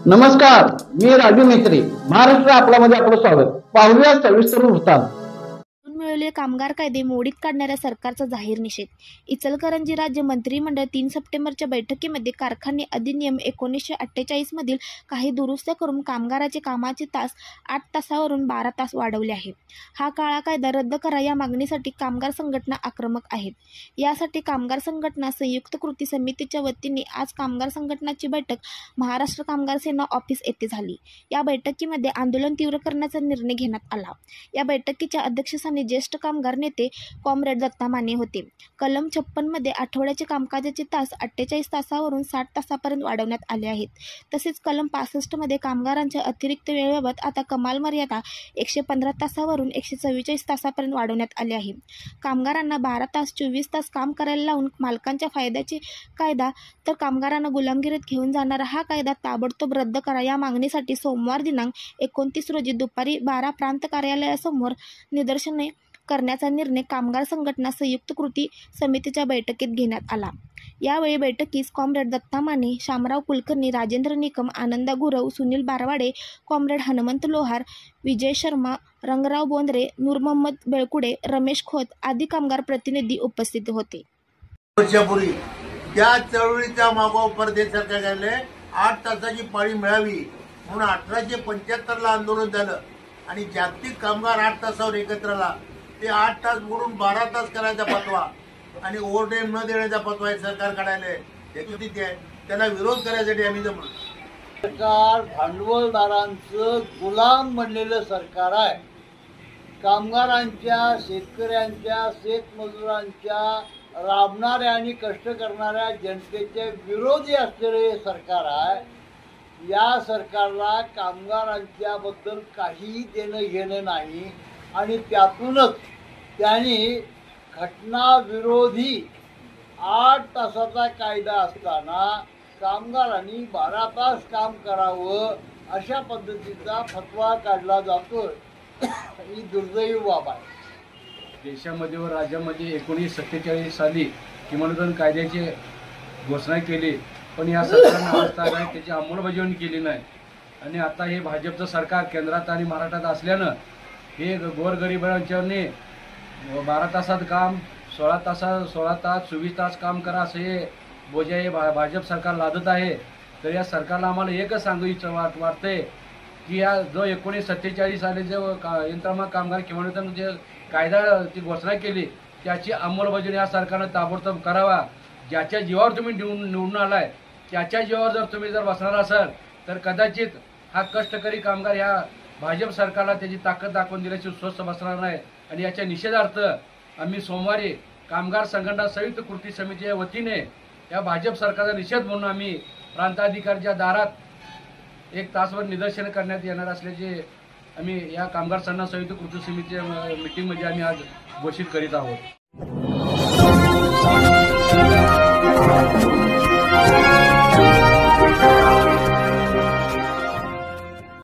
नमस्कार, मी राजू मेत्री. महाराष्ट्र आपल्यामध्ये आपलं स्वागत. पाहूया सविस्तर वृत्तांत. मिळवलेले कामगार कायदे मोडीत काढणाऱ्या सरकारचा जाहीर निषेध. इचलकरंजी राज्य मंत्रिमंडळ 3 सप्टेंबरच्या बैठकीमध्ये कारखाने अधिनियम 1948 मधील काही दुरुस्त्या करून कामगाराचे कामाचे तास 8 तासावरून 12 तास वाढवले आहे. हा काळा कायदा रद्द करा या मागणीसाठी कामगार संघटना आक्रमक आहेत. यासाठी कामगार संघटना संयुक्त कृती समितीच्या वतीने आज कामगार संघटनाची बैठक महाराष्ट्र कामगार सेना ऑफिस येथे झाली. या बैठकीमध्ये आंदोलन तीव्र करण्याचा निर्णय घेण्यात आला. या बैठकीच्या अध्यक्षस्थानी ज्येष्ठ कामगार नेते कॉम्रेड दत्ता माने होते. कलम 56 मध्ये आठवड्याचे कामकाजाचे तास 48 तासावरून 60 तासापर्यंत वाढवण्यात आले आहेत. तसेच कलम 65 मध्ये कामगारांच्या अतिरिक्त वेळेबाबत आता कमाल मर्यादा 115 तासावरून 144 तासापर्यंत वाढवण्यात आली आहे. कामगारांना 12 तास 24 तास काम करायला लावून मालकांच्या फायद्याचे कायदा तर कामगारांना गुलामगिरीत घेऊन जाणारा हा कायदा ताबडतोब रद्द करा या मागणीसाठी सोमवार दिनांक 29 रोजी दुपारी 12 प्रांत कार्यालयासमोर निदर्शने करण्याचा निर्णय कामगार संघटना संयुक्त कृती समितीच्या बैठकीत घेण्यात आला. यावेळी बैठकीस कॉम्रेड दत्ता माने, शामराव कुलकर्णी, राजेंद्र निकम, आनंदा गुरव, सुनील बारवाडे, कॉम्रेड हनुमंत लोहार, विजय शर्मा, रंगराव बोंद्रे, नूर मोहम्मद बेळकुडे, रमेश खोत आदी कामगार प्रतिनिधी उपस्थित होते. वर्षापूर्वी त्या चळवळीच्या मागोवा परदेश सरकारने 8 तासाची पाळी मिळावी म्हणून 1875 ला आंदोलन झालं आणि जागतिक कामगार 8 तासावर एकत्र आला. ते 8 तास मोडून 12 तास करायचा फतवा आणि ओव्हरटाईम न देण्याचा फतवा हे सरकार काढायला आहे. त्याला विरोध करायसाठी आम्ही जमलो. सरकार भांडवलदारांचं गुलाम बनलेलं सरकार आहे. कामगारांच्या, शेतकऱ्यांच्या, शेतमजुरांच्या, राबणाऱ्या आणि कष्ट करणाऱ्या जनतेचे विरोधी असलेले हे सरकार आहे. या सरकारला कामगारांच्या बद्दल काही देणं घेणं नाही आणि त्यातूनच त्यांनी घटनाविरोधी 8 तासाचा कायदा असताना कामगारांनी 12 तास काम करावं अशा पद्धतीचा फतवा काढला जातोय. ही दुर्दैवी बाब आहे. देशामध्ये व राज्यामध्ये 1947 साली किमान कायद्याची घोषणा केली, पण या सरकारने अवस्था नाही, त्याची अंमलबजावणी केली नाही. आणि आता हे भाजपचं सरकार केंद्रात आणि महाराष्ट्रात असल्यानं हे गोरगरिबांच्याने 12 तासात काम, 16 तास 24 तास काम करा असं हे बोजा हे भाजप सरकार लादत आहे. तर या सरकारला आम्हाला एकच सांगू वाटतंय की या जो 1947 साली जो यंत्रमाग कामगार किमान जे कायदा ती घोषणा केली त्याची अंमलबजावणी या सरकारनं ताबडतोब करावा. ज्याच्या जीवावर तुम्ही निवडून आलाय त्याच्या जीवावर जर तुम्ही बसणार असाल तर कदाचित हा कष्टकरी कामगार ह्या भाजप सरकारला त्याची ताकद दाखवून दिल्याची स्वस्थ बसणार नाही. आणि याच्या निषेधार्थ आम्ही सोमवारी कामगार संघटना संयुक्त कृती समितीच्या वतीने या भाजप सरकारचा निषेध म्हणून आम्ही प्रांताधिकाऱ्याच्या दारात 1 तासभर निदर्शन करण्यात येणार असल्याचे आम्ही या कामगार संघटना संयुक्त कृती समितीच्या मीटिंगमध्ये आम्ही आज घोषित करीत आहोत.